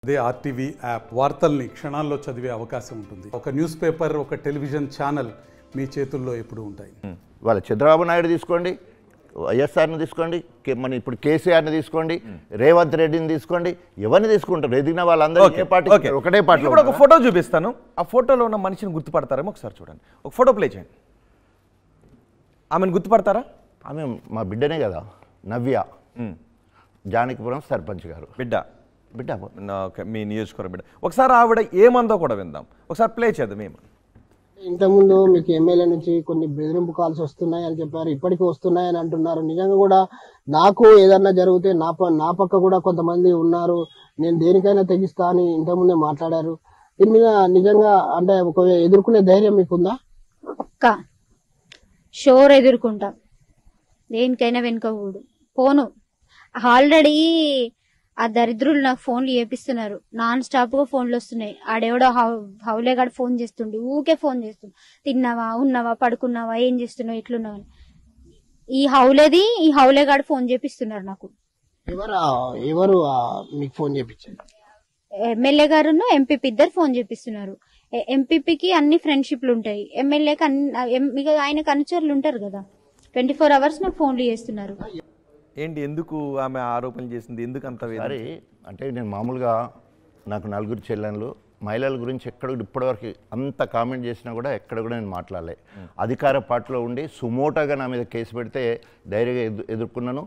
అదే RTV app వార్తల్ని క్షణాల్లో చదివే అవకాశం ఉంటుంది. ఒక న్యూస్ పేపర్, ఒక టెలివిజన్ ఛానల్ మీ చేతుల్లో ఎప్పుడు ఉంటాయి. వాళ్ళ చంద్రబాబు నాయుడు తీసుకోండి, వైఎస్ఆర్ని తీసుకోండి, మన ఇప్పుడు కేసీఆర్ని తీసుకోండి, రేవంత్ రెడ్డిని తీసుకోండి, ఎవరిని తీసుకుంటారు? ఎదిగిన వాళ్ళందరూ ఏ పార్టీ? ఒకటే పార్టీ. ఒక ఫోటో చూపిస్తాను, ఆ ఫోటోలో ఉన్న మనిషిని గుర్తుపడతారేమో ఒకసారి చూడండి. ఒక ఫోటో ప్లే చేయండి. ఆమెను గుర్తుపడతారా? ఆమె మా బిడ్డనే కదా, నవ్య, జానకిపురం సర్పంచ్ గారు బిడ్డ. ఓకే, మీ నియోజకవర్గ బిడ్డ. ఒకసారి ఆవిడ ఏమందో కూడా విందాం, ఒకసారి ప్లే చేద్దాం. మేము ఇంతకుముందు మీకు ఎమ్మెల్యే నుంచి కొన్ని బెదిరింపు కాల్స్ వస్తున్నాయి అని చెప్పారు, ఇప్పటికీ వస్తున్నాయి అని అంటున్నారు. నిజంగా కూడా నాకు ఏదన్నా జరిగితే నా పక్క కూడా కొంతమంది ఉన్నారు, నేను దేనికైనా తెగిస్తా అని ఇంతకుముందే మాట్లాడారు. దీని మీద నిజంగా అంటే ఒక ఎదుర్కొనే ధైర్యం మీకుందా? పక్కా షోర్ ఎదుర్కొంటా, దేనికైనా వెనుకకూడు పోను. ఆల్రెడీ ఆ దరిద్రులు నాకు ఫోన్లు చేపిస్తున్నారు, నాన్ స్టాప్ గా ఫోన్లు వస్తున్నాయి. ఆడెవడో హౌలేగాడు ఫోన్ చేస్తుండు, ఊకే ఫోన్ చేస్తుండు, తిన్నావా, ఉన్నావా, పడుకున్నావా, ఏం చేస్తున్నావు, ఎట్లున్నావా. ఈ హౌలేగాడు ఫోన్ చేపిస్తున్నారు నాకు. ఎవరు మీకు ఫోన్ చేపించారు? ఎమ్మెల్యే గారు ఎంపీపీ ఇద్దరు ఫోన్ చేపిస్తున్నారు. ఎంపీపీకి అన్ని ఫ్రెండ్షిప్లు ఉంటాయి, ఎమ్మెల్యేకి ఆయనకు అనుచరులు ఉంటారు కదా, 24 hours నాకు ఫోన్లు చేస్తున్నారు. ఏంటి, ఎందుకు ఆమె ఆరోపణలు చేసింది, ఎందుకు అంత? సరే అంటే నేను మామూలుగా నాకు 4 చెల్లెళ్ళు, మహిళల గురించి ఎక్కడ ఇప్పటివరకు అంత కామెంట్ చేసినా కూడా ఎక్కడ కూడా నేను మాట్లాడలే. అధికార పార్టీలో ఉండి సుమోటాగా నా మీద కేసు పెడితే ధైర్యంగా ఎదుర్కొన్నాను.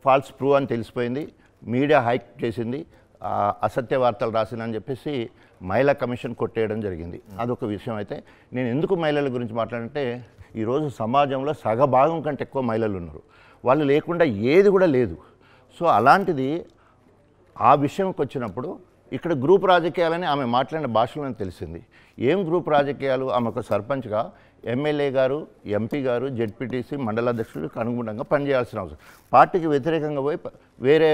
ఫాల్స్ ప్రూవ్ అని తెలిసిపోయింది, మీడియా హైక్ చేసింది, అసత్య వార్తలు రాసిందని చెప్పేసి మహిళా కమిషన్ కొట్టేయడం జరిగింది. అదొక విషయం. అయితే నేను ఎందుకు మహిళల గురించి మాట్లాడంటే, ఈరోజు సమాజంలో సగభాగం కంటే ఎక్కువ మహిళలు ఉన్నారు, వాళ్ళు లేకుండా ఏది కూడా లేదు. సో అలాంటిది ఆ విషయంకి వచ్చినప్పుడు ఇక్కడ గ్రూప్ రాజకీయాలని ఆమె మాట్లాడిన భాషలోనే తెలిసింది. ఏం గ్రూప్ రాజకీయాలు? ఆమె ఒక సర్పంచ్గా ఎమ్మెల్యే గారు, ఎంపీ గారు, జెడ్పీటీసీ, మండలాధ్యక్షులకు అనుగుణంగా పనిచేయాల్సిన అవసరం. పార్టీకి వ్యతిరేకంగా పోయి వేరే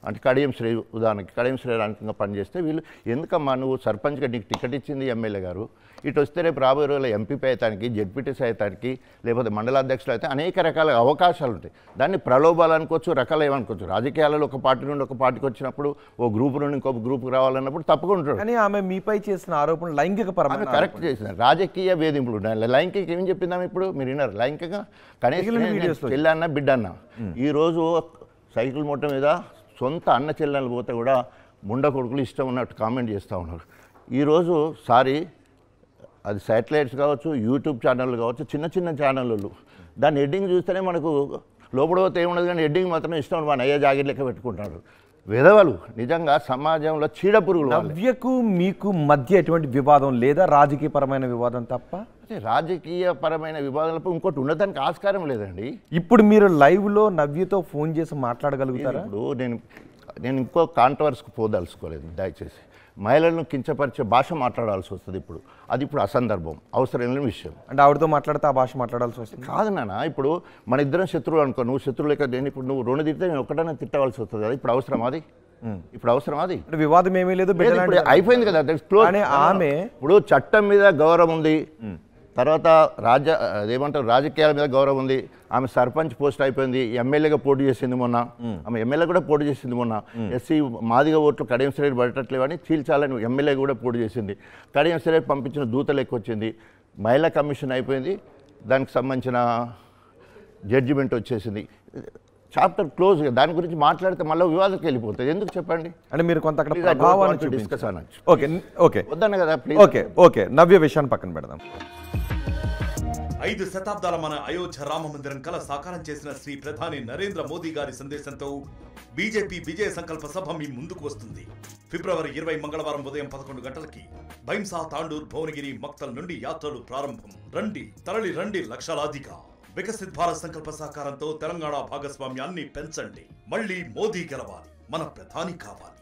అంటే కడియం శ్రీ ఉదాహరణకి కడియం శ్రీరాంకంగా పనిచేస్తే వీళ్ళు ఎందుకమ్మా నువ్వు సర్పంచ్గా నీకు టికెట్ ఇచ్చింది ఎమ్మెల్యే గారు, ఇటు వస్తే రేపు రాబోయే రోజుల్లో ఎంపీపీ అవుతానికి, జెడ్పీటీసీ అవుతానికి, లేకపోతే మండలాధ్యక్షులు అయితే అనేక రకాల అవకాశాలు ఉంటాయి. దాన్ని ప్రలోభాలు అనుకోవచ్చు, రకాలు ఏమనుకోవచ్చు. రాజకీయాలలో ఒక పార్టీ నుండి ఒక పార్టీకి వచ్చినప్పుడు ఓ గ్రూప్ నుండి ఇంకొక గ్రూప్కి రావాలన్నప్పుడు తప్పకుండా. కానీ ఆమె మీపై చేసిన ఆరోపణ లైంగిక పరమైన కరెక్ట్ చేసిన రాజకీయ వేధింపులు ఉన్నాయి. లైంగిక ఏం చెప్పిందాం ఇప్పుడు మీరు విన్నారు? లైంగికంగా కనీసం చెల్లన్న బిడ్డన్న ఈరోజు సైకిల్ మూట మీద సొంత అన్న చెల్లెలు పోతే కూడా ముండ కొడుకులు ఇష్టం ఉన్నట్టు కామెంట్ చేస్తూ ఉన్నారు. ఈరోజు అది శాటిలైట్స్ కావచ్చు, యూట్యూబ్ ఛానళ్ళు కావచ్చు, చిన్న చిన్న ఛానళ్ళు దాని హెడ్డింగ్ చూస్తేనే మనకు లోపల పోతే ఏమున్నది, కానీ హెడ్డింగ్ మాత్రం ఇష్టం మన అయ్యే జాకెట్ లెక్క పెట్టుకుంటున్నారు. విధవలు నిజంగా సమాజంలో చీడపురుగులు. నవ్యకు మీకు మధ్య ఎటువంటి వివాదం లేదా? రాజకీయపరమైన వివాదం తప్ప? అంటే రాజకీయపరమైన వివాదాలపై ఇంకోటి ఉండటానికి ఆస్కారం లేదండి. ఇప్పుడు మీరు లైవ్లో నవ్యతో ఫోన్ చేసి మాట్లాడగలుగుతారా? ఇప్పుడు నేను ఇంకో కాంట్రవర్స్కి పోదలుచుకోలేదు. దయచేసి మహిళలను కించపరిచే భాష మాట్లాడాల్సి వస్తుంది. ఇప్పుడు అసందర్భం, అవసరం లేని విషయం. అంటే ఆవిడతో మాట్లాడితే ఆ భాష మాట్లాడాల్సి వస్తుంది కాదు నాన్న. ఇప్పుడు మన ఇద్దరం శత్రువులు అనుకో, నువ్వు శత్రువు లేక నేను ఇప్పుడు నువ్వు రుణ తిడితే నేను ఒక్కటనే తిట్టవలసి వస్తుంది కదా. ఇప్పుడు అవసరం అది వివాదం ఏమీ లేదు, అయిపోయింది కదా. ఆమె ఇప్పుడు చట్టం మీద గౌరవం ఉంది, తర్వాత అదేమంటారు రాజకీయాల మీద గౌరవం ఉంది. ఆమె సర్పంచ్ పోస్ట్ అయిపోయింది, ఎమ్మెల్యేగా పోటీ చేసింది మొన్న. ఆమె ఎమ్మెల్యే కూడా పోటీ చేసింది మొన్న. ఎస్సీ మాదిగ ఓట్లు కడియం శ్రేణి పడటట్లేవని చీల్చాలని ఎమ్మెల్యే కూడా పోటీ చేసింది. కడియం శ్రేణి పంపించిన దూత లెక్క వచ్చింది. మహిళా కమిషన్ అయిపోయింది, దానికి సంబంధించిన జడ్జిమెంట్ వచ్చేసింది, చాప్టర్ క్లోజ్. దాని గురించి మాట్లాడితే మళ్ళీ వివాదకి వెళ్ళిపోతుంది. ఎందుకు చెప్పండి? అంటే మీరు కొంత డిస్కస్ అనొచ్చు. ఓకే వద్దన్న కదా ప్లీజ్. ఓకే నవ్య విషయాన్ని పక్కన పెడదాం. 5 శతాబ్దాల మన అయోధ్య రామ మందిరం కల సాకారం చేసిన శ్రీ ప్రధాని నరేంద్ర మోదీ గారి సందేశంతో బీజేపీ విజయ సంకల్ప సభ మీ ముందుకు వస్తుంది. ఫిబ్రవరి 20 మంగళవారం ఉదయం 11 గంటలకి భైంసా, తాండూర్, భువనగిరి, మక్తల్ నుండి యాత్రలు ప్రారంభం. తరలి రండి లక్షలాదిగా. వికసిత్ భారత్ సంకల్ప సహకారంతో తెలంగాణ భాగస్వామ్యాన్ని పెంచండి. మళ్ళీ మోదీ గెలవాలి, మన ప్రధాని కావాలి.